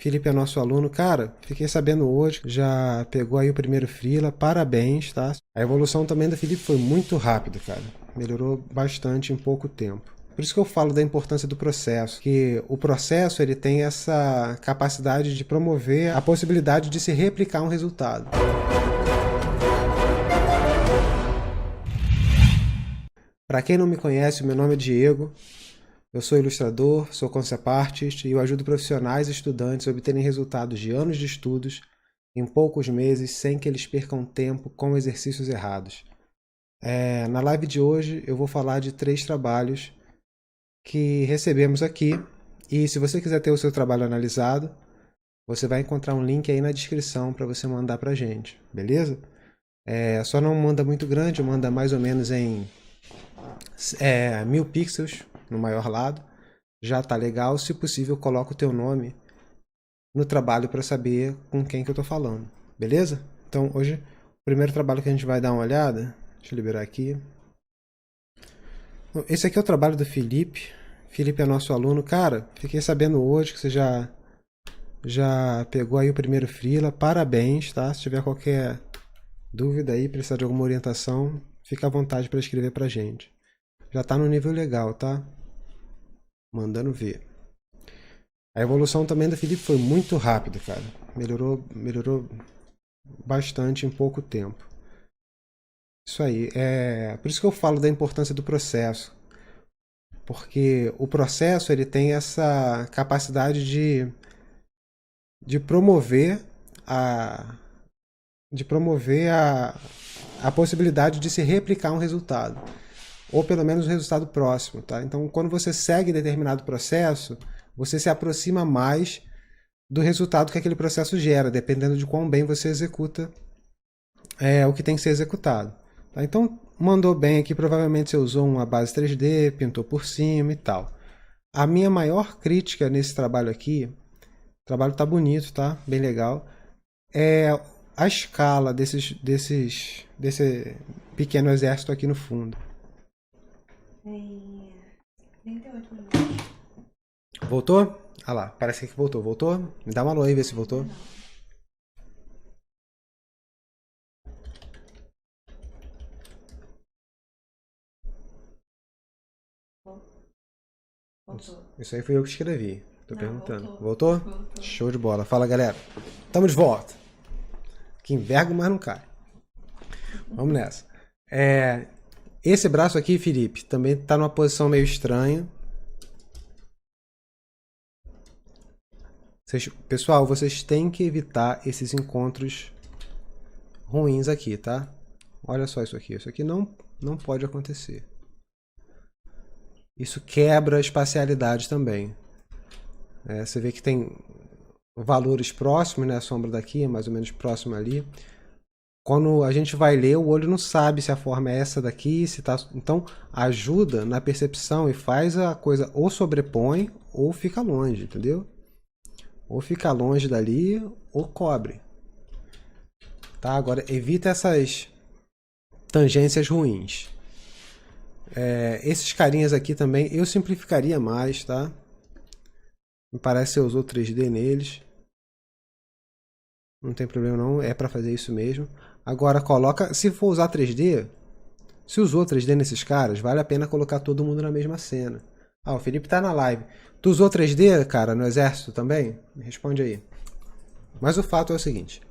Felipe é nosso aluno. Cara, fiquei sabendo hoje, já pegou aí o primeiro freela, parabéns, tá? A evolução também do Felipe foi muito rápida, cara. Melhorou bastante em pouco tempo. Por isso que eu falo da importância do processo, que o processo ele tem essa capacidade de promover a possibilidade de se replicar um resultado. Para quem não me conhece, meu nome é Diego. Eu sou ilustrador, sou concept artist e eu ajudo profissionais e estudantes a obterem resultados de anos de estudos em poucos meses sem que eles percam tempo com exercícios errados. Na live de hoje eu vou falar de 3 trabalhos que recebemos aqui e se você quiser ter o seu trabalho analisado, você vai encontrar um link aí na descrição para você mandar pra gente, beleza? Só não manda muito grande, manda mais ou menos em 1000 pixels no maior lado, já tá legal. Se possível, coloca o teu nome no trabalho para saber com quem que eu tô falando, beleza? Então hoje, o primeiro trabalho que a gente vai dar uma olhada, deixa eu liberar aqui. Esse aqui é o trabalho do Felipe. Felipe é nosso aluno. Cara, fiquei sabendo hoje que você já pegou aí o primeiro freela, parabéns, tá? Se tiver qualquer dúvida aí, precisar de alguma orientação, fica à vontade para escrever pra gente. Já tá no nível legal, tá? Mandando ver. A evolução também do Felipe foi muito rápida, cara. Melhorou bastante em pouco tempo. Isso aí. Por isso que eu falo da importância do processo. Porque o processo ele tem essa capacidade de promover a a possibilidade de se replicar um resultado. Ou pelo menos um resultado próximo, tá? Então, quando você segue determinado processo, você se aproxima mais do resultado que aquele processo gera, dependendo de quão bem você executa o que tem que ser executado. Tá? Então, mandou bem aqui, provavelmente você usou uma base 3D, pintou por cima e tal. A minha maior crítica nesse trabalho aqui, o trabalho tá bonito, tá? Bem legal, é a escala desse pequeno exército aqui no fundo. Tem 38 minutos. Voltou? Ah lá, parece que voltou. Voltou? Me dá uma alô aí, vê se voltou. Voltou. Isso aí foi eu que escrevi. Tô Não, perguntando. voltou. Voltou? Show de bola. Fala, galera. Tamo de volta. Que envergo, mas não cai. Vamos nessa. Esse braço aqui, Felipe, também tá numa posição meio estranha. Pessoal, vocês têm que evitar esses encontros ruins aqui, tá? Olha só isso aqui. Isso aqui não pode acontecer. Isso quebra a espacialidade também. Você vê que tem valores próximos, né? A sombra daqui é mais ou menos próxima ali. Quando a gente vai ler, o olho não sabe se a forma é essa daqui, se tá... Então, ajuda na percepção e faz a coisa ou sobrepõe ou fica longe, entendeu? Ou fica longe dali ou cobre. Tá? Agora, evita essas tangências ruins. Esses carinhas aqui também, eu simplificaria mais, tá? Me parece que você usou 3D neles. Não tem problema não, é para fazer isso mesmo. Agora coloca, se for usar 3D, se usou 3D nesses caras, vale a pena colocar todo mundo na mesma cena. Ah, o Felipe tá na live. Tu usou 3D, cara, no exército também? Me responde aí. Mas o fato é o seguinte,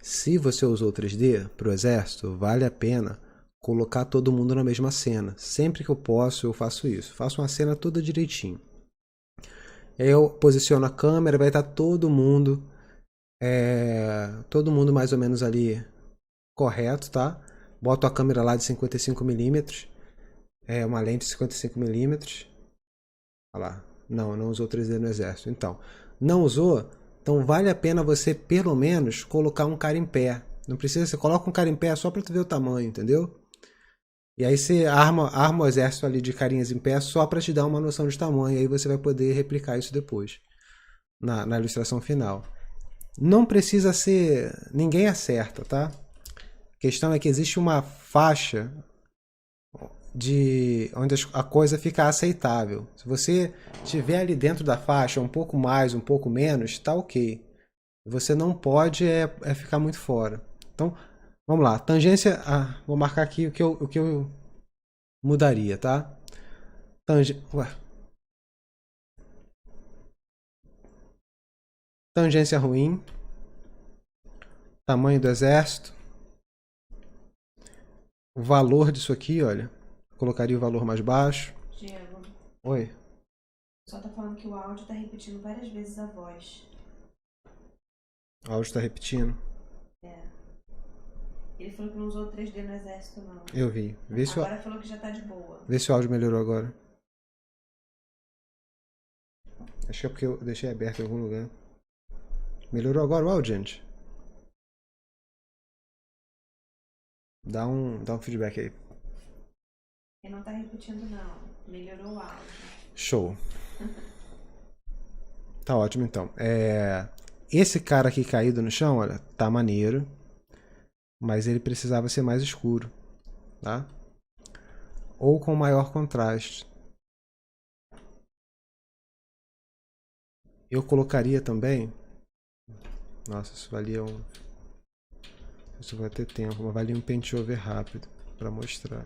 se você usou 3D pro exército, vale a pena colocar todo mundo na mesma cena. Sempre que eu posso, eu faço isso. Faço uma cena toda direitinho. Aí eu posiciono a câmera, vai estar todo mundo mais ou menos ali correto, tá? Boto a câmera lá de 55mm, uma lente de 55mm. Olha lá, não usou 3D no exército. Então, não usou, então vale a pena você pelo menos colocar um cara em pé. Não precisa, você coloca um cara em pé só para tu ver o tamanho, entendeu? E aí você arma o exército ali de carinhas em pé só para te dar uma noção de tamanho. Aí você vai poder replicar isso depois, na ilustração final. Não precisa ser... Ninguém acerta, tá? A questão é que existe uma faixa onde a coisa fica aceitável. Se você estiver ali dentro da faixa, um pouco mais, um pouco menos, tá ok. Você não pode ficar muito fora. Então, vamos lá. Tangência. Vou marcar aqui o que eu mudaria, tá? Tangência ruim. Tamanho do exército. O valor disso aqui, olha. Colocaria o valor mais baixo. Diego, Oi. só tá falando que o áudio tá repetindo várias vezes a voz. O áudio está repetindo. É. Ele falou que não usou 3D no exército, não. Eu vi. Agora falou que já tá de boa. Vê se o áudio melhorou agora. Acho que é porque eu deixei aberto em algum lugar. Melhorou agora o áudio, gente? Dá um feedback aí. Ele não tá repetindo, não. Melhorou o áudio. Show. Tá ótimo, então. Esse cara aqui caído no chão, olha, tá maneiro. Mas ele precisava ser mais escuro, tá? Ou com maior contraste. Eu colocaria também... Nossa, isso valia um... Isso vai ter tempo, mas valia um paint over rápido para mostrar.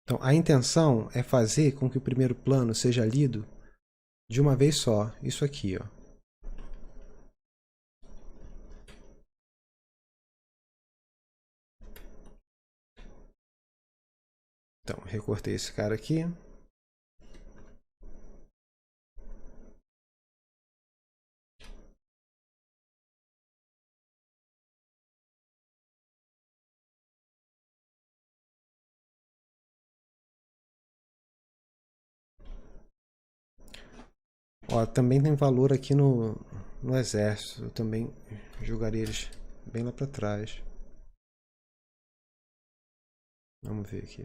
Então, a intenção é fazer com que o primeiro plano seja lido de uma vez só. Isso aqui, ó. Então, recortei esse cara aqui. Ó, também tem valor aqui no exército. Eu também jogaria eles bem lá para trás. Vamos ver aqui.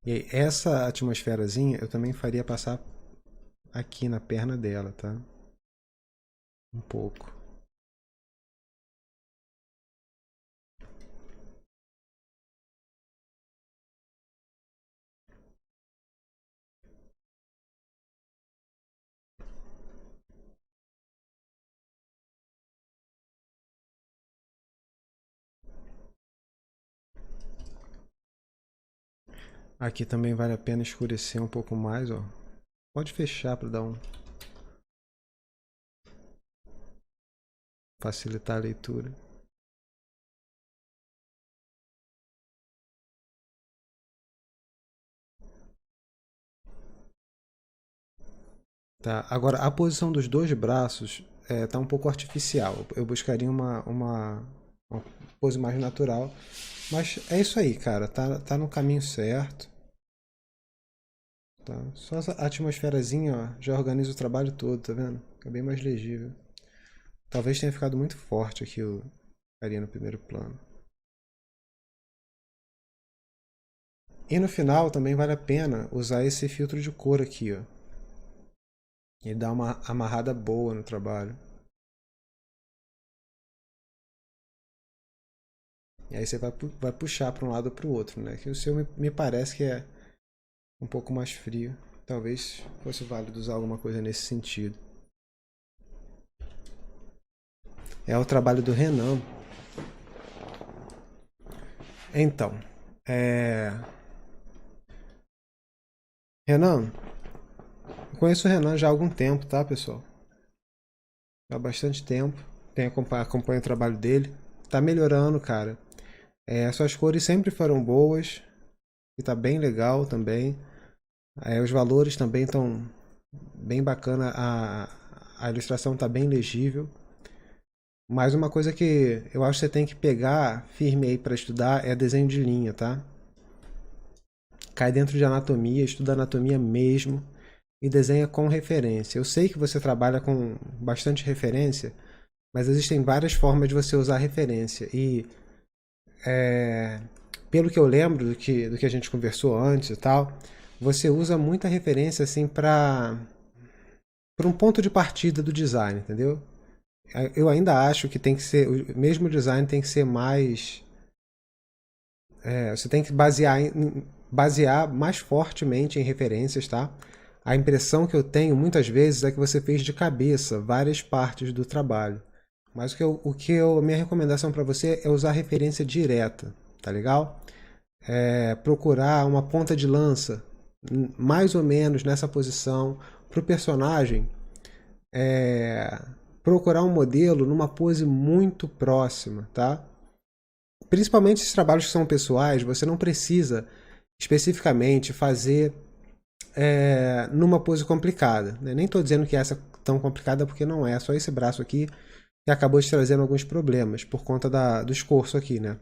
E aí, essa atmosferazinha eu também faria passar aqui na perna dela, tá? Um pouco. Aqui também vale a pena escurecer um pouco mais, ó. Pode fechar para dar facilitar a leitura. Tá, agora a posição dos dois braços tá um pouco artificial. Eu buscaria uma pose mais natural. Mas é isso aí, cara. Tá no caminho certo. Tá? Só essa atmosferazinha, ó, já organiza o trabalho todo, tá vendo? Fica bem mais legível. Talvez tenha ficado muito forte aqui o carinha no primeiro plano. E no final também vale a pena usar esse filtro de cor aqui, ó. Ele dá uma amarrada boa no trabalho. E aí você vai puxar para um lado ou para o outro, né? Que o seu me parece que é um pouco mais frio. Talvez fosse válido usar alguma coisa nesse sentido. É o trabalho do Renan. Então, Renan, eu conheço o Renan já há algum tempo, tá, pessoal? Há bastante tempo. Acompanho o trabalho dele. Tá melhorando, cara. Suas cores sempre foram boas. E tá bem legal também. Os valores também estão bem bacana. A ilustração está bem legível. Mas uma coisa que eu acho que você tem que pegar firme aí para estudar é desenho de linha, tá? Cai dentro de anatomia, estuda anatomia mesmo e desenha com referência. Eu sei que você trabalha com bastante referência, mas existem várias formas de você usar referência. E pelo que eu lembro do que a gente conversou antes e tal, você usa muita referência assim para um ponto de partida do design, entendeu? Eu ainda acho que tem que ser, o mesmo design tem que ser mais, você tem que basear mais fortemente em referências, tá? A impressão que eu tenho muitas vezes é que você fez de cabeça várias partes do trabalho. Mas minha recomendação para você é usar referência direta, tá legal? Procurar uma ponta de lança, mais ou menos nessa posição, para o personagem procurar um modelo numa pose muito próxima, tá? Principalmente esses trabalhos que são pessoais, você não precisa especificamente fazer numa pose complicada. Né? Nem estou dizendo que essa é tão complicada porque não é, só esse braço aqui que acabou te trazendo alguns problemas por conta do escorço aqui, né?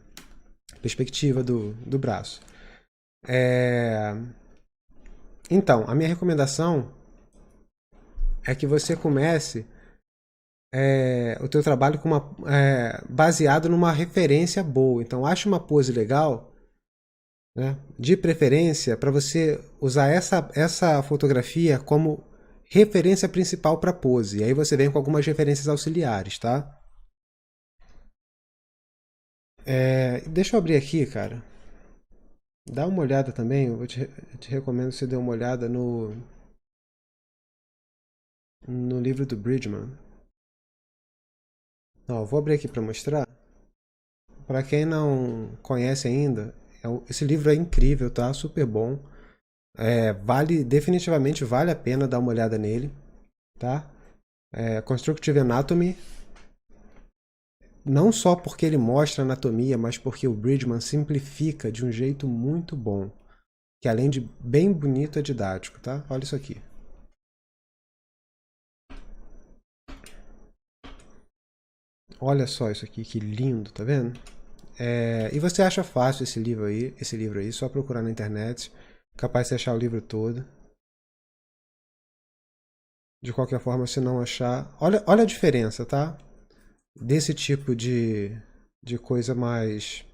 Perspectiva do braço. Então, a minha recomendação é que você comece o teu trabalho com baseado numa referência boa. Então, ache uma pose legal, né? De preferência para você usar essa fotografia como referência principal para pose. E aí você vem com algumas referências auxiliares, tá? Deixa eu abrir aqui, cara. Dá uma olhada também. Eu te recomendo que você dê uma olhada no livro do Bridgman. Ó, vou abrir aqui para mostrar. Para quem não conhece ainda, esse livro é incrível, tá? Super bom. Definitivamente vale a pena dar uma olhada nele, tá? Constructive Anatomy, não só porque ele mostra anatomia, mas porque o Bridgman simplifica de um jeito muito bom, que além de bem bonito é didático, tá? Olha isso aqui. Olha só isso aqui, que lindo, tá vendo? E você acha fácil esse livro aí, só procurar na internet, capaz de achar o livro todo. De qualquer forma, se não achar, olha a diferença, tá? Desse tipo de coisa mais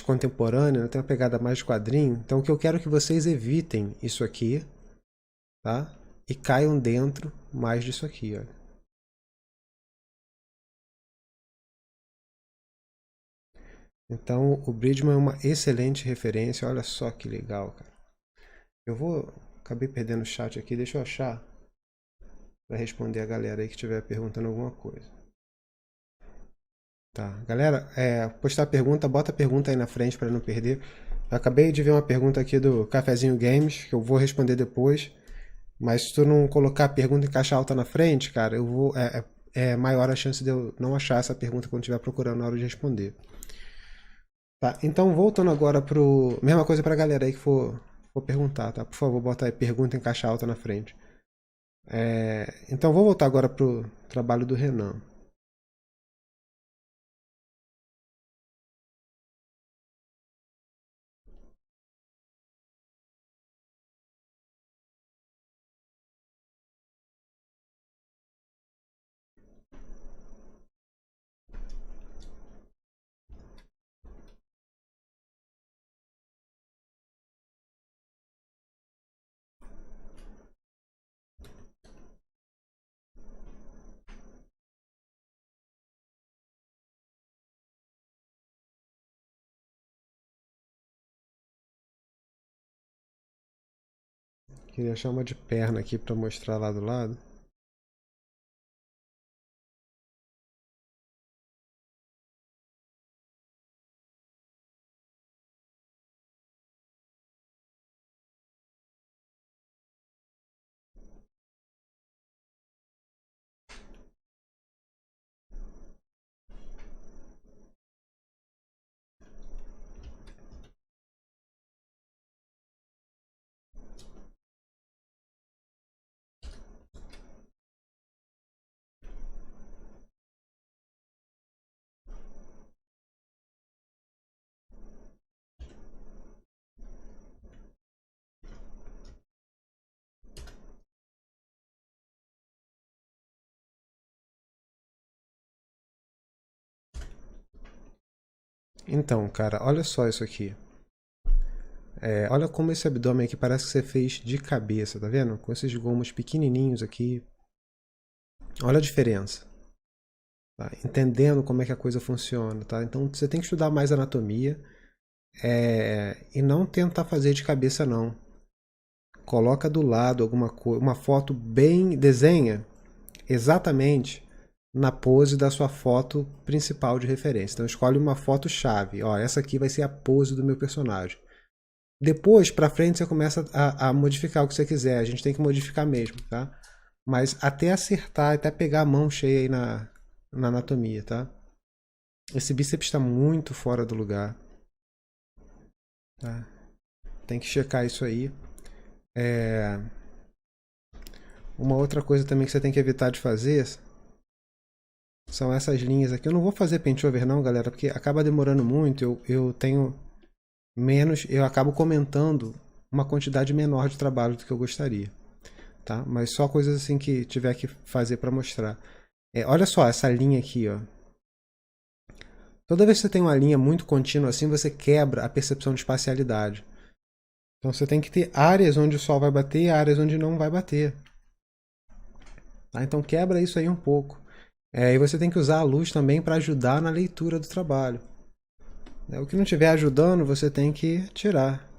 contemporânea, né? Tem uma pegada mais de quadrinho. Então, o que eu quero é que vocês evitem isso aqui, tá? E caiam dentro mais disso aqui, ó. Então, o Bridgman é uma excelente referência. Olha só que legal, cara. Acabei perdendo o chat aqui. Deixa eu achar para responder a galera aí que estiver perguntando alguma coisa. Tá, galera, postar pergunta, bota a pergunta aí na frente para não perder. Eu acabei de ver uma pergunta aqui do Cafezinho Games, que eu vou responder depois. Mas se tu não colocar a pergunta em caixa alta na frente, cara, eu vou. É maior a chance de eu não achar essa pergunta quando estiver procurando na hora de responder. Tá, então voltando agora pro. Mesma coisa pra galera aí que for perguntar, tá? Por favor, bota aí pergunta em caixa alta na frente. Então vou voltar agora pro trabalho do Renan. Queria achar uma de perna aqui pra mostrar lá do lado. Então, cara, olha só isso aqui. Olha como esse abdômen aqui parece que você fez de cabeça, tá vendo? Com esses gomos pequenininhos aqui. Olha a diferença. Tá? Entendendo como é que a coisa funciona, tá? Então você tem que estudar mais anatomia e não tentar fazer de cabeça não. Coloca do lado alguma coisa, uma foto bem, desenha exatamente na pose da sua foto principal de referência. Então escolhe uma foto chave. Ó, essa aqui vai ser a pose do meu personagem. Depois, para frente, você começa a modificar o que você quiser. A gente tem que modificar mesmo, tá? Mas até acertar, até pegar a mão cheia aí na anatomia, tá? Esse bíceps está muito fora do lugar, tá? Tem que checar isso aí. Uma outra coisa também que você tem que evitar de fazer são essas linhas aqui. Eu não vou fazer paint over não, galera, porque acaba demorando muito. Eu tenho menos, eu acabo comentando uma quantidade menor de trabalho do que eu gostaria, tá? Mas só coisas assim que tiver que fazer para mostrar. Olha só essa linha aqui, ó. Toda vez que você tem uma linha muito contínua assim, você quebra a percepção de espacialidade. Então você tem que ter áreas onde o sol vai bater e áreas onde não vai bater. Tá? Então quebra isso aí um pouco. E você tem que usar a luz também para ajudar na leitura do trabalho. O que não estiver ajudando, você tem que tirar.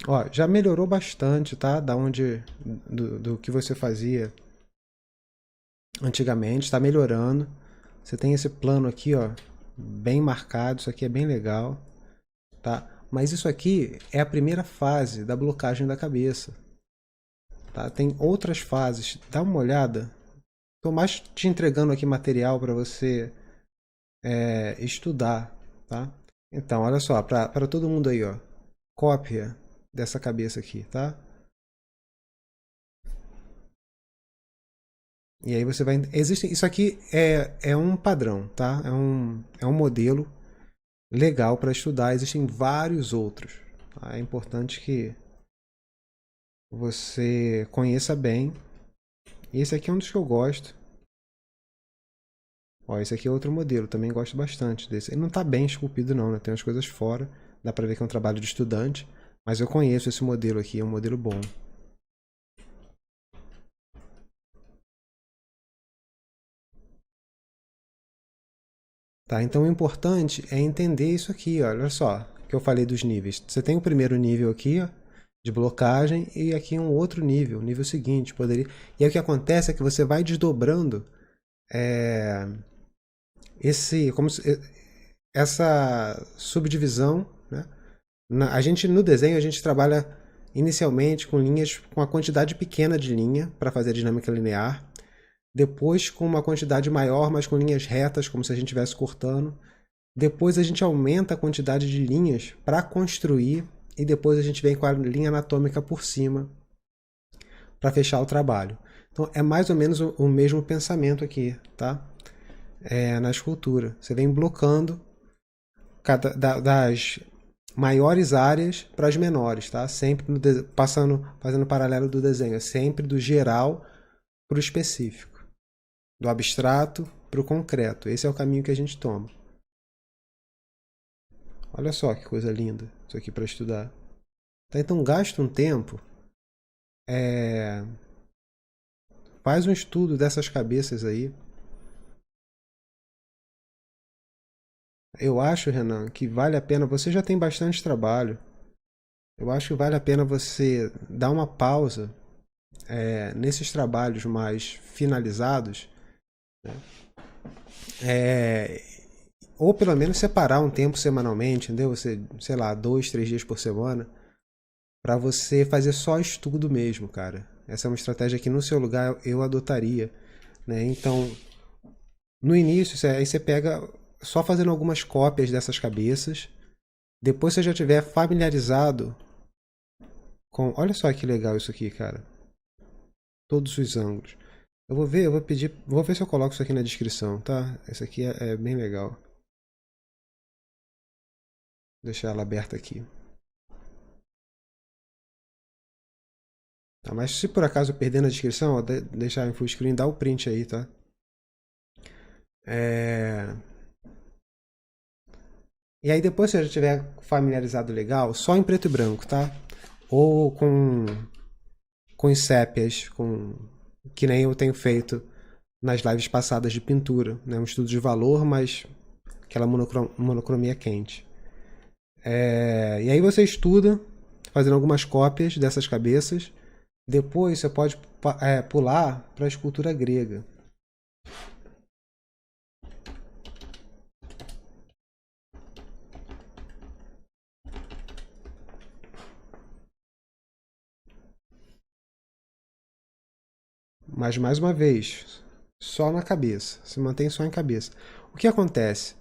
Ó, já melhorou bastante, tá? Do que você fazia antigamente, está melhorando. Você tem esse plano aqui, ó, bem marcado. Isso aqui é bem legal, tá? Mas isso aqui é a primeira fase da blocagem da cabeça, tá? Tem outras fases. Dá uma olhada. Estou mais te entregando aqui material para você estudar, tá? Então, olha só, para todo mundo aí, ó, cópia dessa cabeça aqui, tá? E aí você vai. Existe, isso aqui é um padrão, tá? É um modelo legal para estudar. Existem vários outros. Tá? É importante que você conheça bem. Esse aqui é um dos que eu gosto. Ó, esse aqui é outro modelo, também gosto bastante desse. Ele não está bem esculpido não, né? Tem umas coisas fora. Dá para ver que é um trabalho de estudante. Mas eu conheço esse modelo aqui, é um modelo bom. Tá, então o importante é entender isso aqui, ó. Olha só, que eu falei dos níveis. Você tem o primeiro nível aqui, ó, de blocagem, e aqui um outro nível, nível seguinte, poderia. E aí o que acontece é que você vai desdobrando é, essa subdivisão, né? A gente no desenho a gente trabalha inicialmente com linhas com uma quantidade pequena de linha para fazer a dinâmica linear, depois com uma quantidade maior, mas com linhas retas, como se a gente estivesse cortando. Depois a gente aumenta a quantidade de linhas para construir e depois a gente vem com a linha anatômica por cima para fechar o trabalho. Então é mais ou menos o mesmo pensamento aqui, tá? Na escultura. Você vem blocando das maiores áreas para as menores, tá? Sempre fazendo paralelo do desenho, é sempre do geral para o específico, do abstrato para o concreto. Esse é o caminho que a gente toma. Olha só que coisa linda isso aqui para estudar. Tá, então gasta um tempo, é, faz um estudo dessas cabeças aí. Eu acho, Renan, que vale a pena. Você já tem bastante trabalho. Eu acho que vale a pena você dar uma pausa nesses trabalhos mais finalizados, né? É, ou pelo menos separar um tempo semanalmente, entendeu? Você, sei lá, 2, 3 dias por semana, para você fazer só estudo mesmo, cara. Essa é uma estratégia que no seu lugar eu adotaria, né? Então, no início, aí você pega só fazendo algumas cópias dessas cabeças. Depois você já tiver familiarizado com. Olha só que legal isso aqui, cara. Todos os ângulos. Eu vou pedir. Vou ver se eu coloco isso aqui na descrição, tá? Essa aqui é bem legal. Vou deixar ela aberta aqui. Tá? Mas se por acaso eu perder na descrição, ó, deixar em full screen, dá o print aí, tá? E aí depois que você já tiver familiarizado legal, só em preto e branco, tá? Ou com os sépias, que nem eu tenho feito nas lives passadas de pintura, né? Um estudo de valor, mas aquela monocromia quente. E aí você estuda, fazendo algumas cópias dessas cabeças. Depois você pode pular para a escultura grega. Mas mais uma vez, só na cabeça. Se mantém só em cabeça. O que acontece?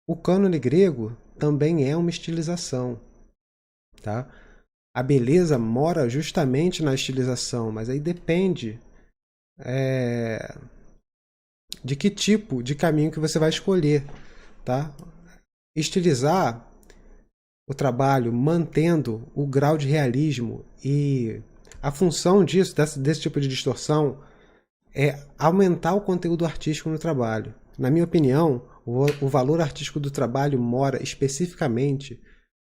O cânone grego também é uma estilização, tá? A beleza mora justamente na estilização, mas aí depende de que tipo de caminho que você vai escolher, tá? Estilizar o trabalho mantendo o grau de realismo e a função disso, desse tipo de distorção, é aumentar o conteúdo artístico no trabalho. Na minha opinião, o valor artístico do trabalho mora especificamente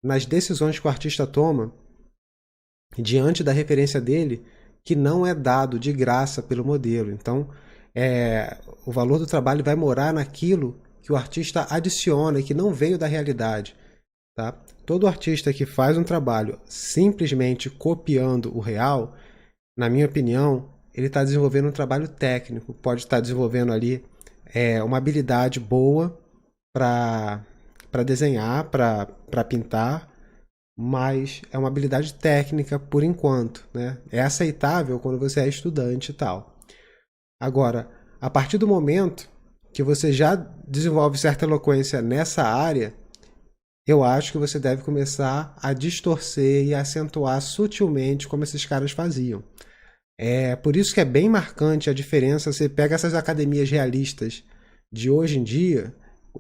nas decisões que o artista toma diante da referência dele, que não é dado de graça pelo modelo. Então, o valor do trabalho vai morar naquilo que o artista adiciona e que não veio da realidade. Tá? Todo artista que faz um trabalho simplesmente copiando o real, na minha opinião, ele está desenvolvendo um trabalho técnico, pode estar desenvolvendo ali uma habilidade boa para desenhar, para pintar, mas é uma habilidade técnica por enquanto, né? É aceitável quando você é estudante e tal. Agora, a partir do momento que você já desenvolve certa eloquência nessa área, eu acho que você deve começar a distorcer e acentuar sutilmente como esses caras faziam. É por isso que é bem marcante a diferença. Você pega essas academias realistas de hoje em dia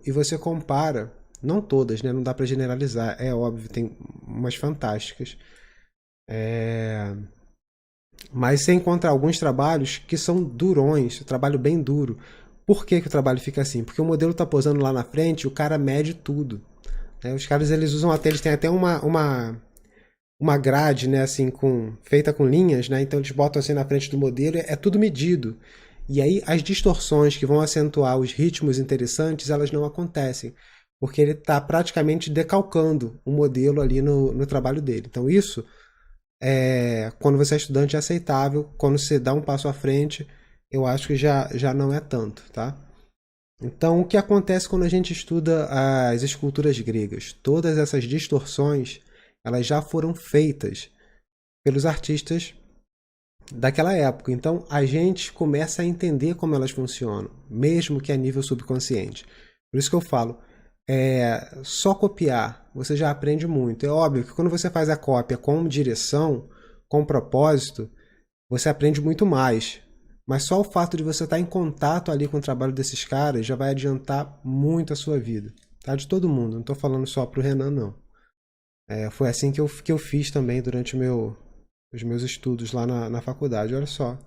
e você compara, não todas, né? Não dá para generalizar, é óbvio, tem umas fantásticas. Mas você encontra alguns trabalhos que são durões, trabalho bem duro. Por que o trabalho fica assim? Porque o modelo está posando lá na frente e o cara mede tudo. Né? Os caras eles usam até, eles têm até uma grade, né, assim, feita com linhas, né? Então eles botam assim na frente do modelo, é tudo medido. E aí as distorções que vão acentuar os ritmos interessantes, elas não acontecem, porque ele está praticamente decalcando o modelo ali no trabalho dele. Então isso, quando você é estudante, é aceitável. Quando você dá um passo à frente, eu acho que já não é tanto, tá? Então, o que acontece quando a gente estuda as esculturas gregas? Todas essas distorções, elas já foram feitas pelos artistas daquela época. Então, a gente começa a entender como elas funcionam, mesmo que a nível subconsciente. Por isso que eu falo, só copiar, você já aprende muito. É óbvio que quando você faz a cópia com direção, com propósito, você aprende muito mais. Mas só o fato de você estar em contato ali com o trabalho desses caras já vai adiantar muito a sua vida. Tá? De todo mundo, não estou falando só pro Renan, não. Foi assim que eu fiz também durante os meus estudos lá na faculdade. Olha só.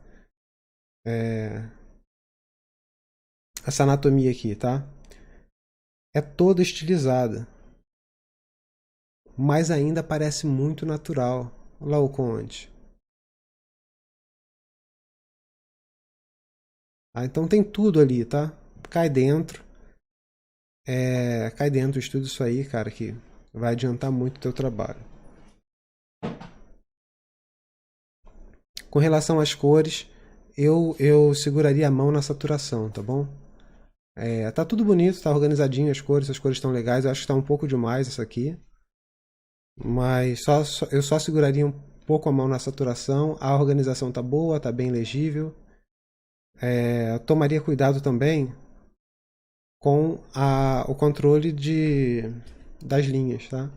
Essa anatomia aqui, tá? É toda estilizada. Mas ainda parece muito natural. Olha lá o Conde. Então tem tudo ali, tá? Cai dentro. Cai dentro, estuda isso aí, cara, que vai adiantar muito o teu trabalho. Com relação às cores, eu seguraria a mão na saturação, tá bom? Tá tudo bonito, tá organizadinho as cores estão legais. Eu acho que tá um pouco demais essa aqui. Mas eu só seguraria um pouco a mão na saturação. A organização tá boa, tá bem legível. Tomaria cuidado também com o controle das linhas, tá?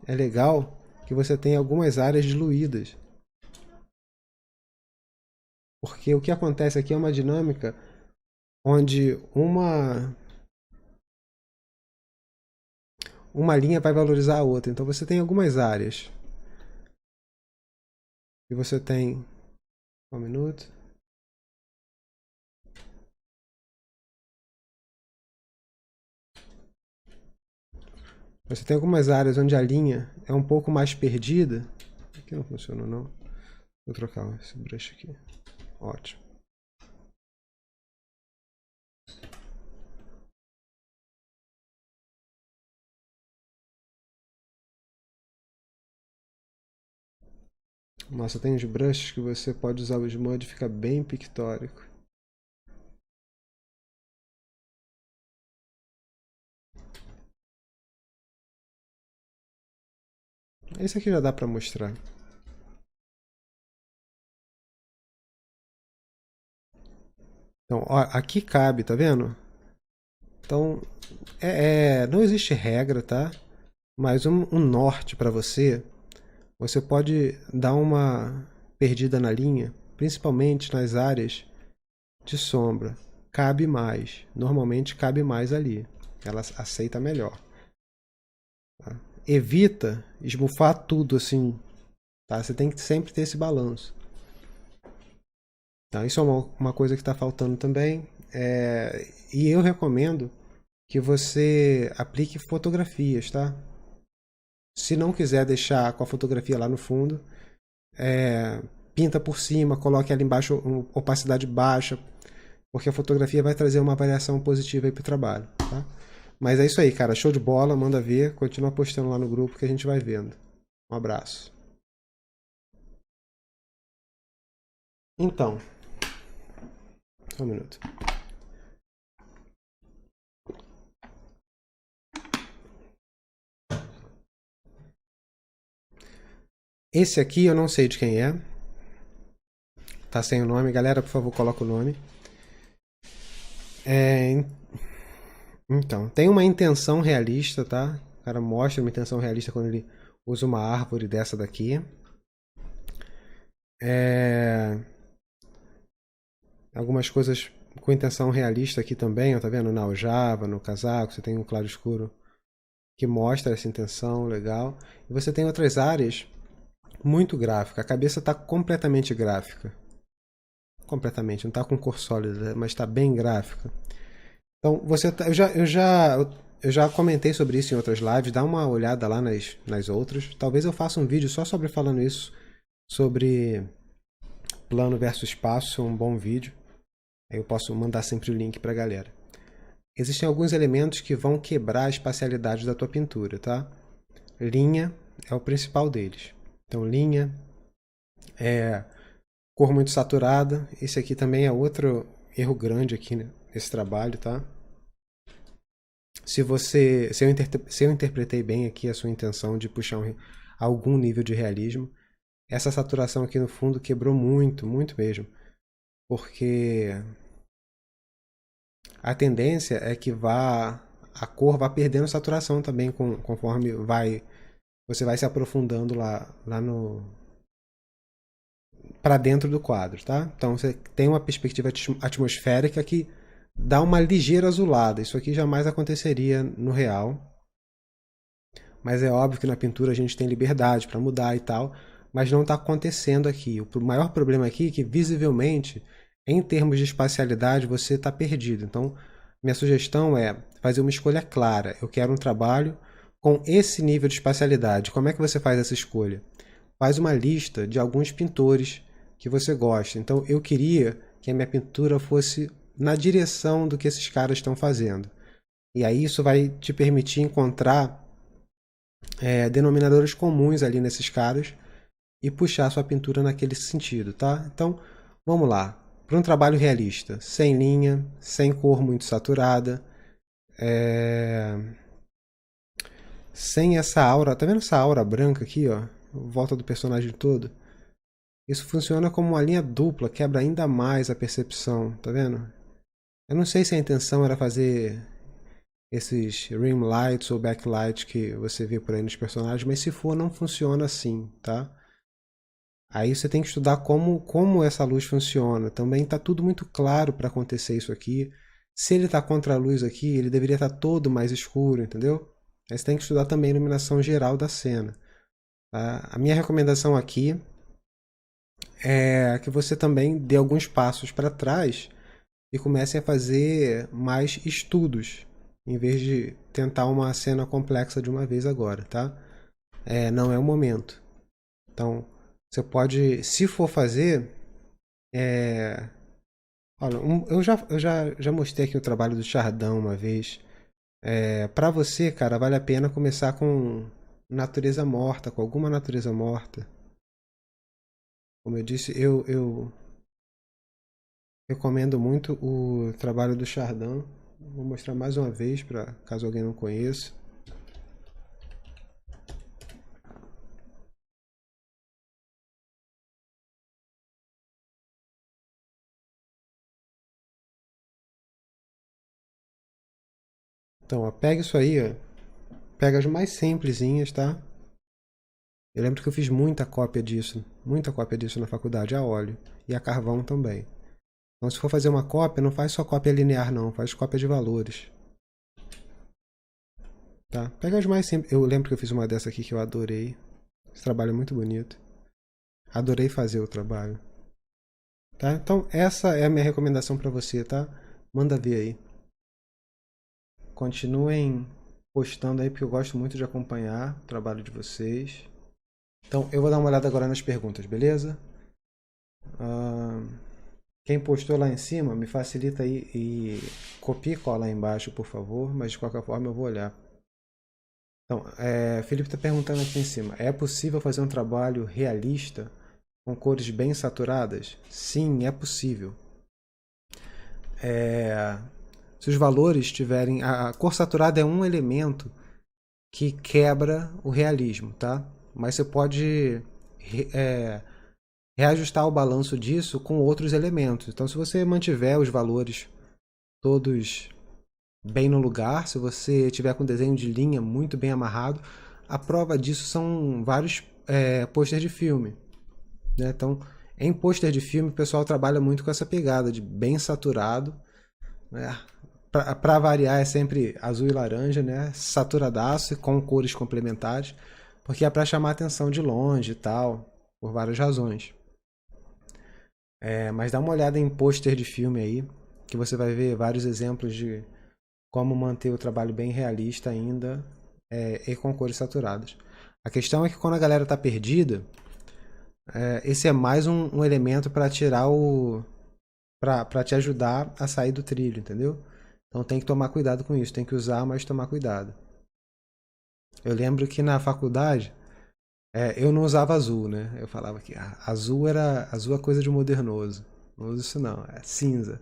É legal que você tenha algumas áreas diluídas. Porque o que acontece aqui é uma dinâmica onde uma linha vai valorizar a outra. Então você tem algumas áreas. E você tem... Um minuto. Você tem algumas áreas onde a linha é um pouco mais perdida. Aqui não funcionou não. Vou trocar esse brush aqui. Ótimo. Nossa, tem uns brushes que você pode usar o Smudge e fica bem pictórico. Esse aqui já dá pra mostrar. Então, ó, aqui cabe, tá vendo? Então, não existe regra, tá? Mas um norte para você, você pode dar uma perdida na linha, principalmente nas áreas de sombra. Cabe mais. Normalmente cabe mais ali. Ela aceita melhor. Tá? Evita esbufar tudo assim. Tá? Você tem que sempre ter esse balanço. Tá? Isso é uma coisa que está faltando também. E eu recomendo que você aplique fotografias, tá? Se não quiser deixar com a fotografia lá no fundo, pinta por cima, coloque ali embaixo opacidade baixa, porque a fotografia vai trazer uma variação positiva aí pro trabalho, tá? Mas é isso aí, cara. Show de bola, manda ver, continua postando lá no grupo que a gente vai vendo. Um abraço. Então, só um minuto. Esse aqui eu não sei de quem é. Tá sem o nome. Galera, por favor, coloca o nome. Então, tem uma intenção realista, tá? O cara mostra uma intenção realista quando ele usa uma árvore dessa daqui. Algumas coisas com intenção realista aqui também, ó, tá vendo? Na aljava, no casaco, você tem um claro escuro que mostra essa intenção, legal. E você tem outras áreas muito gráfica. A cabeça está completamente gráfica. Completamente, não está com cor sólida, mas está bem gráfica. Então, eu já comentei sobre isso em outras lives, dá uma olhada lá nas outras. Talvez eu faça um vídeo só sobre falando isso, sobre plano versus espaço, um bom vídeo. Aí eu posso mandar sempre o link para a galera. Existem alguns elementos que vão quebrar a espacialidade da tua pintura, tá? Linha é o principal deles. Então, linha, cor muito saturada. Esse aqui também é outro erro grande aqui nesse trabalho, tá? Se eu interpretei bem aqui a sua intenção de puxar algum nível de realismo, essa saturação aqui no fundo quebrou muito, muito mesmo. Porque a tendência é que a cor vá perdendo saturação também conforme você vai se aprofundando lá no para dentro do quadro, tá? Então você tem uma perspectiva atmosférica que dá uma ligeira azulada. Isso aqui jamais aconteceria no real. Mas é óbvio que na pintura a gente tem liberdade para mudar e tal, mas não está acontecendo aqui. O maior problema aqui é que visivelmente, em termos de espacialidade, você está perdido. Então, minha sugestão é fazer uma escolha clara. Eu quero um trabalho com esse nível de espacialidade. Como é que você faz essa escolha? Faz uma lista de alguns pintores que você gosta. Então, eu queria que a minha pintura fosse na direção do que esses caras estão fazendo. E aí isso vai te permitir encontrar denominadores comuns ali nesses caras e puxar sua pintura naquele sentido, tá? Então, vamos lá. Para um trabalho realista, sem linha, sem cor muito saturada, sem essa aura, tá vendo essa aura branca aqui, ó? Volta do personagem todo. Isso funciona como uma linha dupla, quebra ainda mais a percepção, tá vendo? Eu não sei se a intenção era fazer esses rim lights ou backlights que você vê por aí nos personagens, mas se for, não funciona assim, tá? Aí você tem que estudar como essa luz funciona. Também está tudo muito claro para acontecer isso aqui. Se ele está contra a luz aqui, ele deveria estar todo mais escuro, entendeu? Aí você tem que estudar também a iluminação geral da cena. Tá? A minha recomendação aqui é que você também dê alguns passos para trás e comece a fazer mais estudos, em vez de tentar uma cena complexa de uma vez agora, tá? Não é o momento. Então, você pode, se for fazer, olha, eu já mostrei aqui o trabalho do Chardin uma vez. Para você, cara, vale a pena começar com natureza morta, com alguma natureza morta. Como eu disse, eu recomendo muito o trabalho do Chardin. Vou mostrar mais uma vez, para caso alguém não conheça. Então, ó, pega isso aí, ó. Pega as mais simplesinhas, tá? Eu lembro que eu fiz muita cópia disso na faculdade, a óleo e a carvão também. Então, se for fazer uma cópia, não faz só cópia linear, não, faz cópia de valores. Tá? Pega as mais simples. Eu lembro que eu fiz uma dessa aqui que eu adorei. Esse trabalho é muito bonito. Adorei fazer o trabalho. Tá? Então, essa é a minha recomendação para você, tá? Manda ver aí. Continuem postando aí, porque eu gosto muito de acompanhar o trabalho de vocês. Então, eu vou dar uma olhada agora nas perguntas, beleza? Quem postou lá em cima, me facilita aí e copia e cola aí embaixo, por favor. Mas de qualquer forma eu vou olhar. Então, Felipe está perguntando aqui em cima: é possível fazer um trabalho realista com cores bem saturadas? Sim, é possível. Se os valores tiverem. A cor saturada é um elemento que quebra o realismo, tá? Mas você pode reajustar o balanço disso com outros elementos. Então, se você mantiver os valores todos bem no lugar, se você tiver com desenho de linha muito bem amarrado, a prova disso são vários pôster de filme. Né? Então, em pôster de filme, o pessoal trabalha muito com essa pegada de bem saturado. Né? Para variar, é sempre azul e laranja, né? Saturadaço, com cores complementares, porque é para chamar atenção de longe e tal, por várias razões. Mas dá uma olhada em pôster de filme aí, que você vai ver vários exemplos de como manter o trabalho bem realista ainda e com cores saturadas. A questão é que quando a galera tá perdida, esse é mais um elemento para tirar o. Para te ajudar a sair do trilho, entendeu? Então tem que tomar cuidado com isso, tem que usar, mas tomar cuidado. Eu lembro que na faculdade eu não usava azul, né? Eu falava que azul é coisa de modernoso. Não uso isso não, é cinza.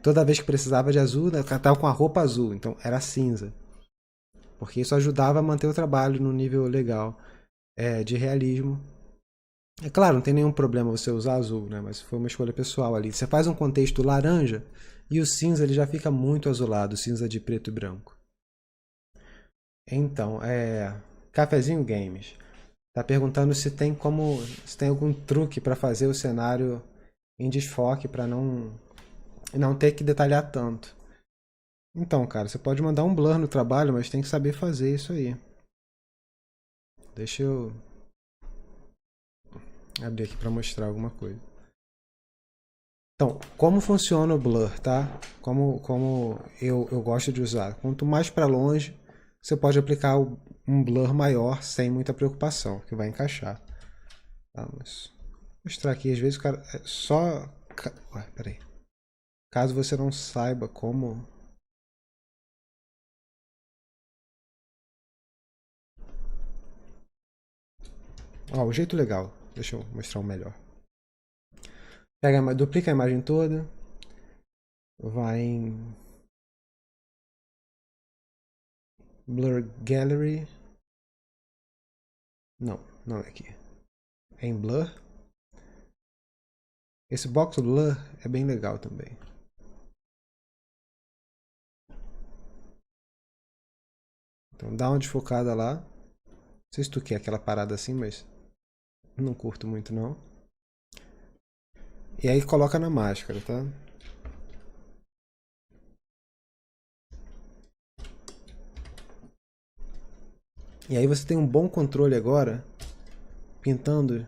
Toda vez que precisava de azul, eu tava com a roupa azul, então era cinza. Porque isso ajudava a manter o trabalho no nível legal de realismo. É claro, não tem nenhum problema você usar azul, né? Mas foi uma escolha pessoal ali. Você faz um contexto laranja e o cinza ele já fica muito azulado, cinza de preto e branco. Então, Cafezinho Games tá perguntando se tem algum truque para fazer o cenário em desfoque para não ter que detalhar tanto. Então, cara, você pode mandar um blur no trabalho, mas tem que saber fazer isso aí. Deixa eu abrir aqui para mostrar alguma coisa. Então, como funciona o blur, tá? Como eu gosto de usar. Quanto mais para longe, você pode aplicar um blur maior sem muita preocupação, que vai encaixar. Tá, mas vou mostrar aqui, às vezes o cara só. Ué, peraí. Caso você não saiba como. Ó, o jeito legal. Deixa eu mostrar um melhor. Duplica a imagem toda. Vai em Blur Gallery. Não, não é aqui. É em Blur. Esse box blur é bem legal também. Então dá uma desfocada lá. Não sei se tu quer aquela parada assim, mas não curto muito não. E aí coloca na máscara, tá? E aí você tem um bom controle agora, pintando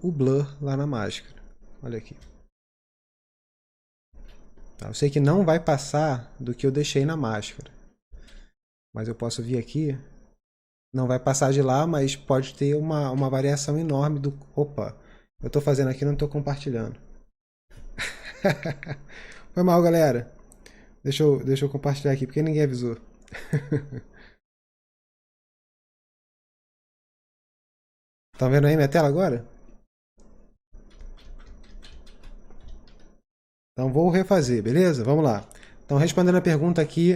o blur lá na máscara. Olha aqui. Tá, eu sei que não vai passar do que eu deixei na máscara. Mas eu posso vir aqui. Não vai passar de lá, mas pode ter uma variação enorme do... Opa, eu estou fazendo aqui e não estou compartilhando. Foi mal, galera. Deixa eu compartilhar aqui, porque ninguém avisou. Estão vendo aí minha tela agora? Então vou refazer, beleza? Vamos lá. Então respondendo a pergunta aqui,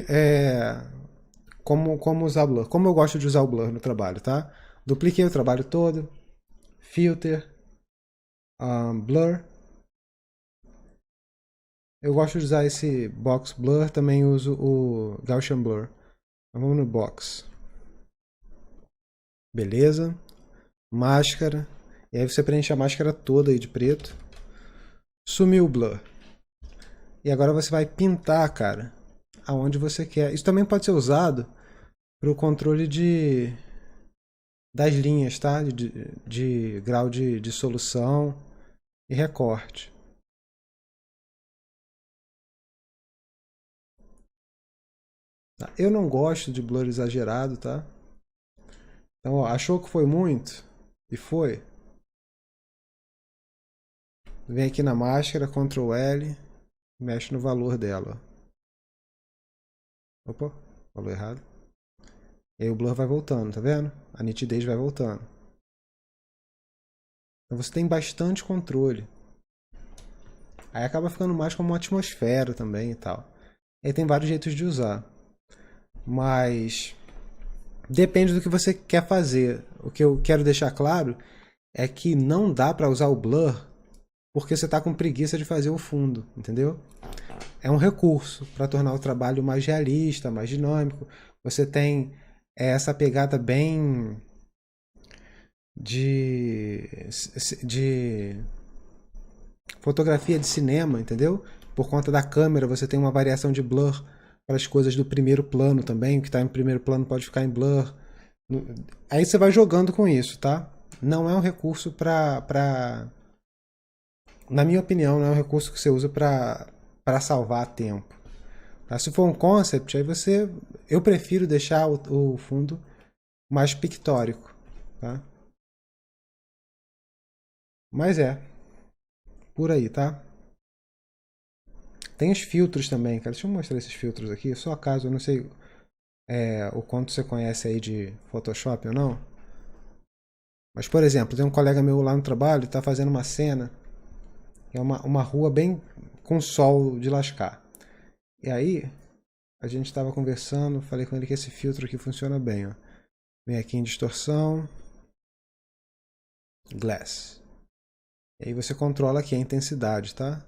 como usar o Blur. Como eu gosto de usar o Blur no trabalho, tá? Dupliquei o trabalho todo. Filter. Blur. Eu gosto de usar esse Box Blur, também uso o Gaussian Blur. Então vamos no Box. Beleza. Máscara. E aí você preenche a máscara toda aí de preto. Sumiu o Blur. E agora você vai pintar, cara, aonde você quer. Isso também pode ser usado para o controle das linhas, tá? De grau de solução e recorte. Tá? Eu não gosto de blur exagerado, tá? Então, ó, achou que foi muito? E foi. Vem aqui na máscara, Ctrl L, mexe no valor dela. Opa, falou errado. E aí o blur vai voltando, tá vendo? A nitidez vai voltando. Então você tem bastante controle. Aí acaba ficando mais como uma atmosfera também e tal. Aí tem vários jeitos de usar. Mas depende do que você quer fazer. O que eu quero deixar claro é que não dá para usar o blur porque você está com preguiça de fazer o fundo, entendeu? É um recurso para tornar o trabalho mais realista, mais dinâmico. Você tem essa pegada bem de fotografia de cinema, entendeu? Por conta da câmera, você tem uma variação de blur para as coisas do primeiro plano também. O que está em primeiro plano pode ficar em blur. Aí você vai jogando com isso, tá? Não é um recurso para... Na minha opinião, não é um recurso que você usa para salvar tempo. Tá? Se for um concept, aí você... Eu prefiro deixar o fundo mais pictórico, tá? Mas por aí, tá? Tem os filtros também, cara. Deixa eu mostrar esses filtros aqui, só caso eu não sei o quanto você conhece aí de Photoshop ou não. Mas, por exemplo, tem um colega meu lá no trabalho, está fazendo uma cena, que é uma rua bem com sol de lascar. E aí, a gente estava conversando, falei com ele que esse filtro aqui funciona bem, ó. Vem aqui em distorção, glass. E aí você controla aqui a intensidade, tá?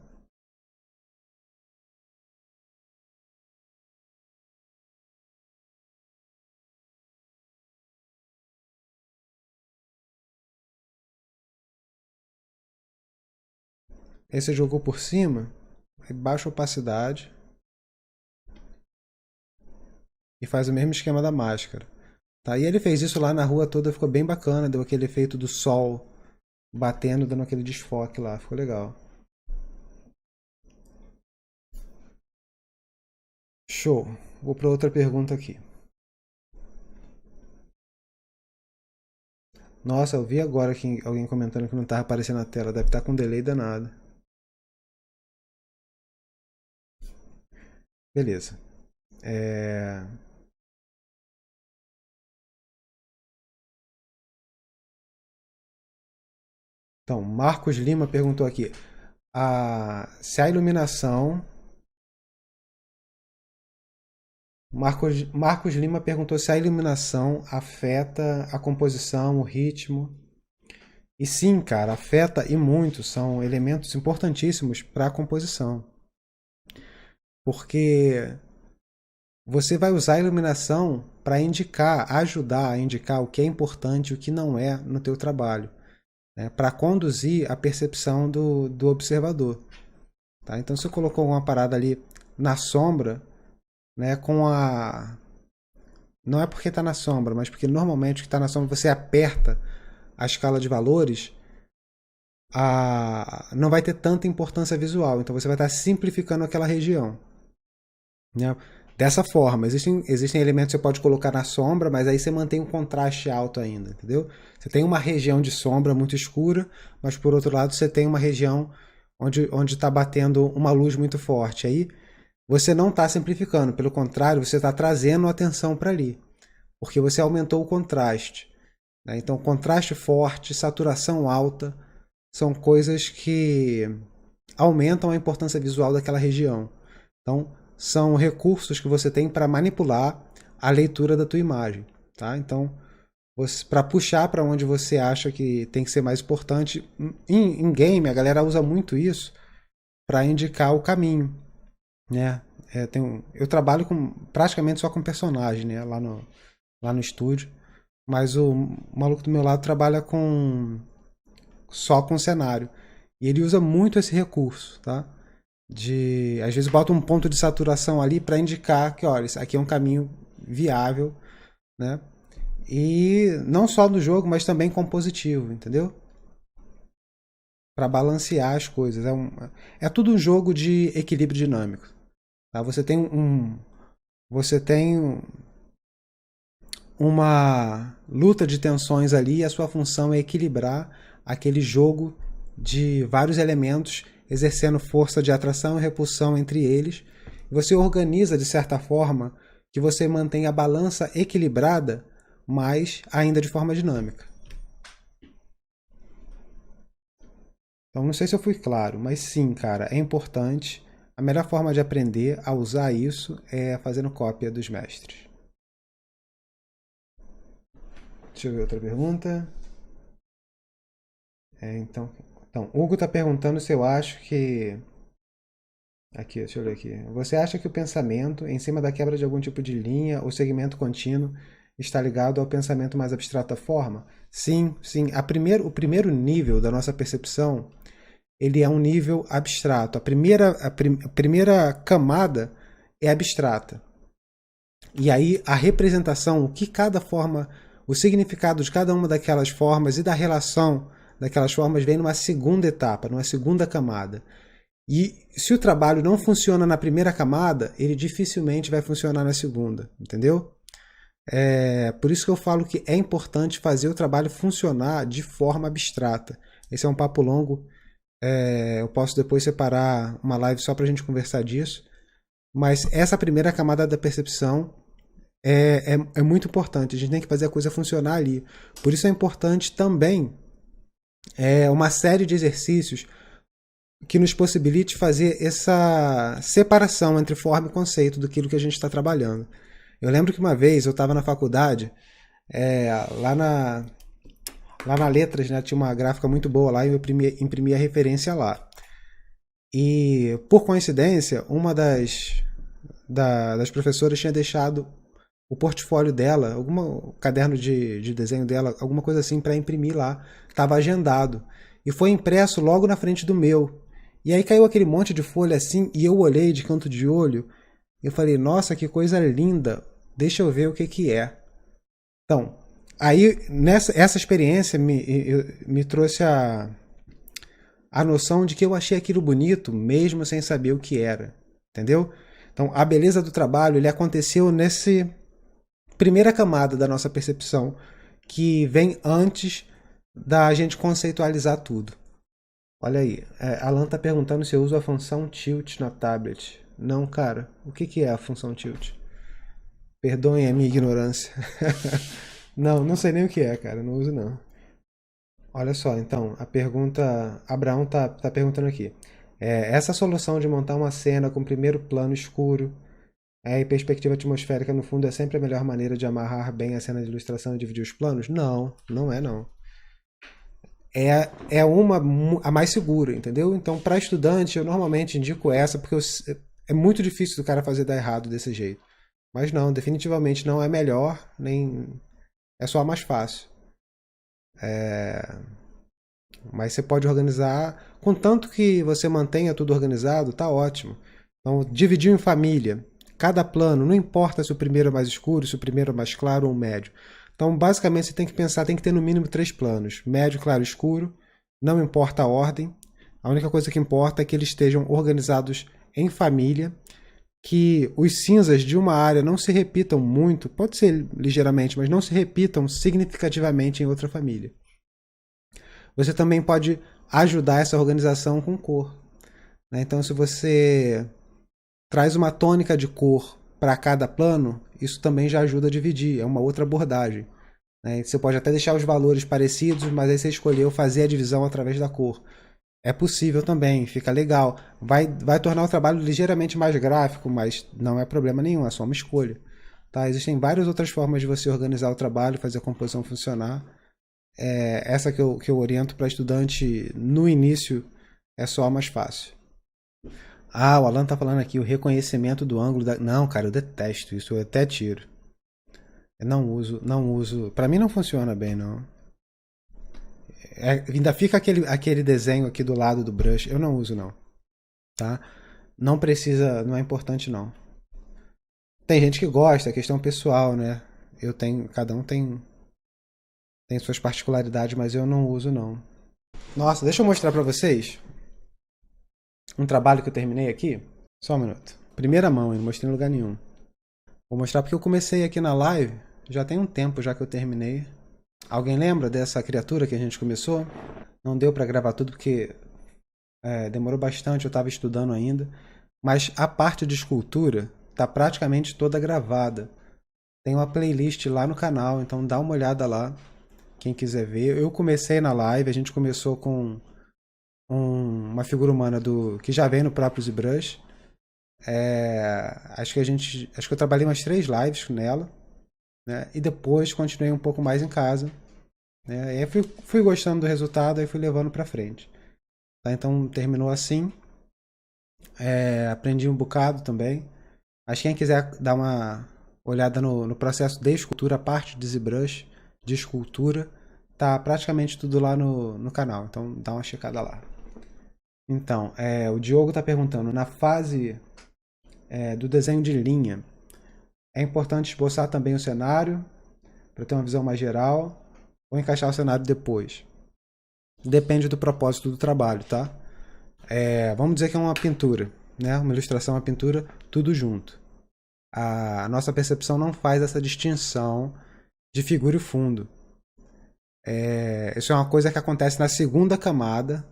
Aí você jogou por cima, aí baixa a opacidade e faz o mesmo esquema da máscara. Tá? E ele fez isso lá na rua toda, ficou bem bacana, deu aquele efeito do sol batendo, dando aquele desfoque lá, ficou legal. Show. Vou para outra pergunta aqui. Nossa, eu vi agora que alguém comentando que não estava aparecendo na tela, deve estar com um delay danado. Beleza. Então, Marcos Lima perguntou aqui se a iluminação. Marcos Lima perguntou se a iluminação afeta a composição, o ritmo. E sim, cara, afeta e muito. São elementos importantíssimos para a composição. Porque você vai usar a iluminação para ajudar a indicar o que é importante e o que não é no teu trabalho, né? Para conduzir a percepção do observador. Tá? Então, se você colocou uma parada ali na sombra, né, com a... Não é porque está na sombra, mas porque normalmente o que está na sombra você aperta a escala de valores, não vai ter tanta importância visual. Então você vai estar simplificando aquela região, né? Dessa forma, existem elementos que você pode colocar na sombra, mas aí você mantém um contraste alto ainda, entendeu? Você tem uma região de sombra muito escura, mas por outro lado você tem uma região onde está batendo uma luz muito forte. Aí você não está simplificando, pelo contrário, você está trazendo atenção para ali, porque você aumentou o contraste, né? Então, contraste forte, saturação alta, são coisas que aumentam a importância visual daquela região. Então, são recursos que você tem para manipular a leitura da tua imagem, tá? Então, para puxar para onde você acha que tem que ser mais importante, em game a galera usa muito isso para indicar o caminho, né? Eu trabalho praticamente só com personagem, né? Lá no estúdio, mas o maluco do meu lado trabalha só com cenário. E ele usa muito esse recurso, tá? Às vezes bota um ponto de saturação ali para indicar que, olha, isso aqui é um caminho viável, né? E não só no jogo, mas também compositivo, entendeu? Para balancear as coisas. É tudo um jogo de equilíbrio dinâmico. Tá? Você tem uma luta de tensões ali e a sua função é equilibrar aquele jogo de vários elementos exercendo força de atração e repulsão entre eles. Você organiza de certa forma que você mantém a balança equilibrada, mas ainda de forma dinâmica. Então não sei se eu fui claro, mas sim, cara, é importante. A melhor forma de aprender a usar isso é fazendo cópia dos mestres. Deixa eu ver outra pergunta. Então, Hugo está perguntando se eu acho que... Aqui, deixa eu ver aqui. Você acha que o pensamento, em cima da quebra de algum tipo de linha ou segmento contínuo, está ligado ao pensamento mais abstrato da forma? Sim, sim. O primeiro nível da nossa percepção, ele é um nível abstrato. A primeira camada é abstrata. E aí a representação, o que cada forma, o significado de cada uma daquelas formas e da relação daquelas formas vem numa segunda etapa, numa segunda camada. E se o trabalho não funciona na primeira camada, ele dificilmente vai funcionar na segunda, entendeu? Por isso que eu falo que é importante fazer o trabalho funcionar de forma abstrata. Esse é um papo longo, eu posso depois separar uma live só para a gente conversar disso, mas essa primeira camada da percepção é muito importante, a gente tem que fazer a coisa funcionar ali. Por isso é importante também uma série de exercícios que nos possibilite fazer essa separação entre forma e conceito daquilo que a gente está trabalhando. Eu lembro que uma vez eu estava na faculdade, lá na Letras, né, tinha uma gráfica muito boa lá e eu imprimi a referência lá. E, por coincidência, uma das professoras tinha deixado o portfólio dela, o caderno de desenho dela, alguma coisa assim para imprimir lá. Estava agendado. E foi impresso logo na frente do meu. E aí caiu aquele monte de folha assim, e eu olhei de canto de olho, e eu falei, nossa, que coisa linda, deixa eu ver o que é. Então, aí essa experiência me trouxe a noção de que eu achei aquilo bonito, mesmo sem saber o que era, entendeu? Então, a beleza do trabalho, ele aconteceu nessa primeira camada da nossa percepção, que vem antes da gente conceitualizar tudo. Olha aí, Alan está perguntando se eu uso a função tilt na tablet. Não, cara. O que é a função tilt? Perdoem a minha ignorância. Não sei nem o que é, cara. Não uso não. Olha só, então, a pergunta... Abraão tá perguntando aqui. Essa solução de montar uma cena com primeiro plano escuro e perspectiva atmosférica no fundo é sempre a melhor maneira de amarrar bem a cena de ilustração e dividir os planos? Não, não é não. É a mais segura, entendeu? Então, para estudante, eu normalmente indico essa, porque é muito difícil do cara fazer dar errado desse jeito. Mas não, definitivamente não é melhor, nem é só a mais fácil. Mas você pode organizar, contanto que você mantenha tudo organizado, tá ótimo. Então, dividiu em família. cada plano, não importa se o primeiro é mais escuro, se o primeiro é mais claro ou médio. Então, basicamente, você tem que pensar, tem que ter no mínimo 3 planos: médio, claro, escuro. Não importa a ordem. A única coisa que importa é que eles estejam organizados em família, que os cinzas de uma área não se repitam muito, pode ser ligeiramente, mas não se repitam significativamente em outra família. Você também pode ajudar essa organização com cor. Então, se você traz uma tônica de cor para cada plano, isso também já ajuda a dividir, é uma outra abordagem. Você pode até deixar os valores parecidos, mas aí você escolheu fazer a divisão através da cor. É possível também, fica legal. Vai tornar o trabalho ligeiramente mais gráfico, mas não é problema nenhum, é só uma escolha. Tá? Existem várias outras formas de você organizar o trabalho, fazer a composição funcionar. Essa que eu oriento para estudante no início é só a mais fácil. Ah, o Alan tá falando aqui, o reconhecimento do ângulo da... Não, cara, eu detesto isso, eu até tiro. Eu não uso. Pra mim não funciona bem, não. Ainda fica aquele desenho aqui do lado do brush, eu não uso, não. Tá? Não precisa, não é importante, não. Tem gente que gosta, é questão pessoal, né? Cada um tem suas particularidades, mas eu não uso, não. Nossa, deixa eu mostrar pra vocês um trabalho que eu terminei aqui. Só um minuto. Primeira mão, eu não mostrei em lugar nenhum. Vou mostrar porque eu comecei aqui na live. Já tem um tempo já que eu terminei. Alguém lembra dessa criatura que a gente começou? Não deu pra gravar tudo porque demorou bastante, eu estava estudando ainda. Mas a parte de escultura está praticamente toda gravada. Tem uma playlist lá no canal, então dá uma olhada lá. Quem quiser ver. Eu comecei na live, a gente começou com uma figura humana que já vem no próprio ZBrush. Acho que eu trabalhei umas 3 lives nela, né? E depois continuei um pouco mais em casa, né? E aí fui gostando do resultado e fui levando para frente. Tá? Então terminou assim. Aprendi um bocado também. Mas quem quiser dar uma olhada no processo de escultura, a parte de ZBrush de escultura, tá praticamente tudo lá no canal. Então dá uma checada lá. Então, o Diogo está perguntando, na fase do desenho de linha, é importante esboçar também o cenário para ter uma visão mais geral ou encaixar o cenário depois? Depende do propósito do trabalho, tá? Vamos dizer que é uma pintura, né? Uma ilustração, uma pintura, tudo junto. A nossa percepção não faz essa distinção de figura e fundo. Isso é uma coisa que acontece na segunda camada,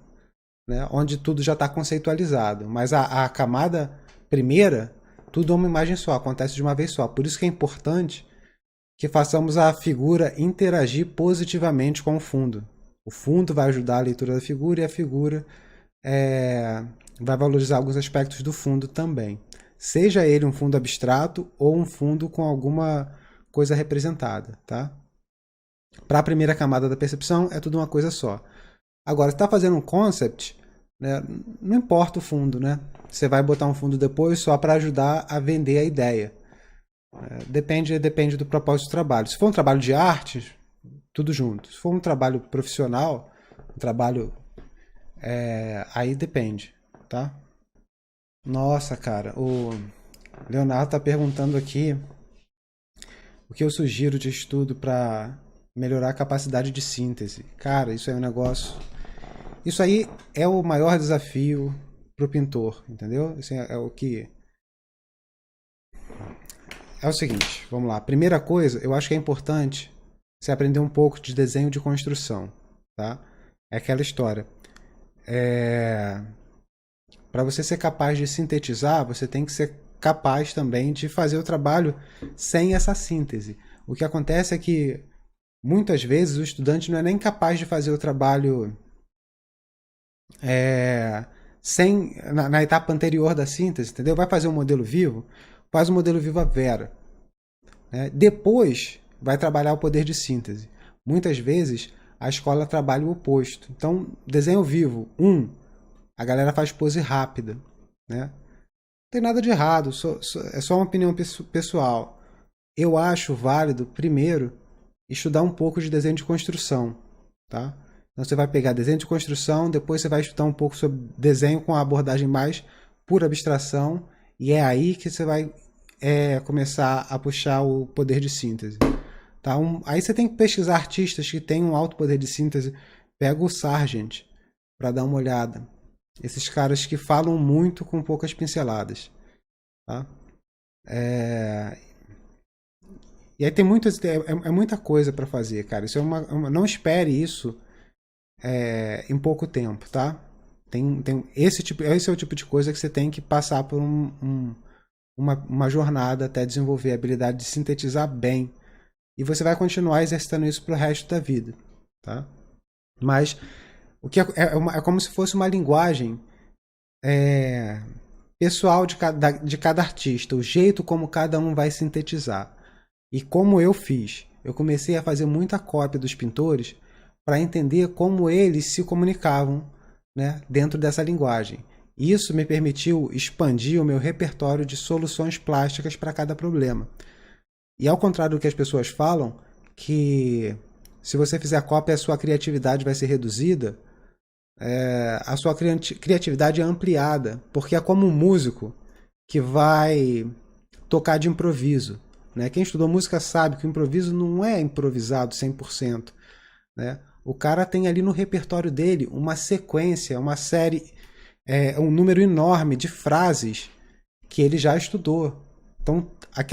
né? Onde tudo já está conceitualizado. Mas a camada primeira, tudo é uma imagem só, acontece de uma vez só. Por isso que é importante que façamos a figura interagir positivamente com o fundo. O fundo vai ajudar a leitura da figura e a figura vai valorizar alguns aspectos do fundo também. Seja ele um fundo abstrato ou um fundo com alguma coisa representada, tá? Para a primeira camada da percepção é tudo uma coisa só. Agora, se está fazendo um concept, né, não importa o fundo, né? Você vai botar um fundo depois só para ajudar a vender a ideia. Depende do propósito do trabalho. Se for um trabalho de arte, tudo junto. Se for um trabalho profissional, um trabalho... aí depende, tá? Nossa, cara, o Leonardo tá perguntando aqui o que eu sugiro de estudo para melhorar a capacidade de síntese. Cara, isso é um negócio... Isso aí é o maior desafio pro pintor, entendeu? Isso é o que... É o seguinte, vamos lá. Primeira coisa, eu acho que é importante você aprender um pouco de desenho de construção, tá? É aquela história. Para você ser capaz de sintetizar, você tem que ser capaz também de fazer o trabalho sem essa síntese. O que acontece é que muitas vezes o estudante não é nem capaz de fazer o trabalho na etapa anterior da síntese, entendeu? Vai fazer um modelo vivo, faz o modelo vivo à vera. Né? Depois vai trabalhar o poder de síntese. Muitas vezes a escola trabalha o oposto. Então, desenho vivo, a galera faz pose rápida. Né? Não tem nada de errado, é só uma opinião pessoal. Eu acho válido, primeiro, estudar um pouco de desenho de construção. Tá? Então você vai pegar desenho de construção, depois você vai estudar um pouco sobre desenho com a abordagem mais pura abstração, e é aí que você vai começar a puxar o poder de síntese. Tá? Aí você tem que pesquisar artistas que têm um alto poder de síntese. Pega o Sargent para dar uma olhada. Esses caras que falam muito com poucas pinceladas. Tá? E aí tem muita coisa para fazer, cara. Isso não espere isso em pouco tempo, tá? Esse é o tipo de coisa que você tem que passar por uma jornada até desenvolver a habilidade de sintetizar bem. E você vai continuar exercitando isso pro resto da vida, tá? Mas o que é como se fosse uma linguagem pessoal de cada artista, o jeito como cada um vai sintetizar. E como eu fiz, eu comecei a fazer muita cópia dos pintores para entender como eles se comunicavam, né, dentro dessa linguagem. Isso me permitiu expandir o meu repertório de soluções plásticas para cada problema. E ao contrário do que as pessoas falam, que se você fizer cópia, a sua criatividade vai ser reduzida, a sua criatividade é ampliada, porque é como um músico que vai tocar de improviso. Né? Quem estudou música sabe que o improviso não é improvisado 100%. Né? O cara tem ali no repertório dele uma sequência, uma série, um número enorme de frases que ele já estudou. Então,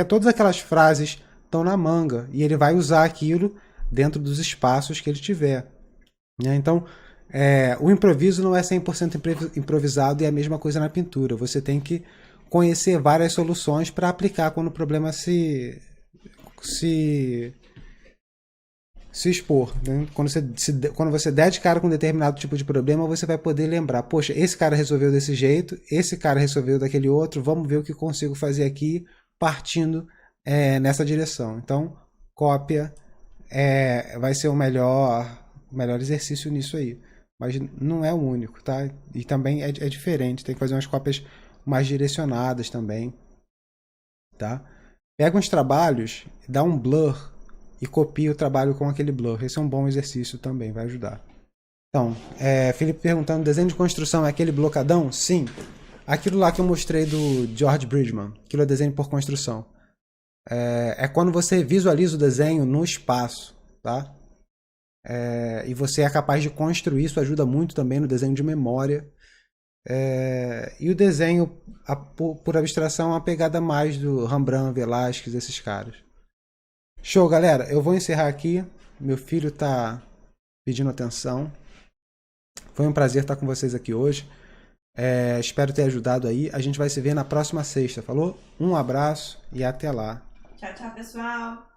todas aquelas frases estão na manga e ele vai usar aquilo dentro dos espaços que ele tiver. Né? Então, o improviso não é 100% improvisado e é a mesma coisa na pintura. Você tem que conhecer várias soluções para aplicar quando o problema se expor. Né? Quando você der de cara com um determinado tipo de problema, você vai poder lembrar, poxa, esse cara resolveu desse jeito, esse cara resolveu daquele outro, vamos ver o que consigo fazer aqui partindo nessa direção. Então, cópia vai ser o melhor exercício nisso aí. Mas não é o único, tá? E também é diferente, tem que fazer umas cópias mais direcionadas também, tá? Pega uns trabalhos, dá um blur e copia o trabalho com aquele blur. Esse é um bom exercício também, vai ajudar. Então, Felipe perguntando, desenho de construção é aquele blocadão? Sim. Aquilo lá que eu mostrei do George Bridgman, aquilo é desenho por construção. É quando você visualiza o desenho no espaço, tá? E você é capaz de construir, isso ajuda muito também no desenho de memória. E o desenho, por abstração, é uma pegada mais do Rembrandt, Velázquez, esses caras. Show, galera. Eu vou encerrar aqui. Meu filho tá pedindo atenção. Foi um prazer estar com vocês aqui hoje. Espero ter ajudado aí. A gente vai se ver na próxima sexta, falou? Um abraço e até lá. Tchau, tchau, pessoal.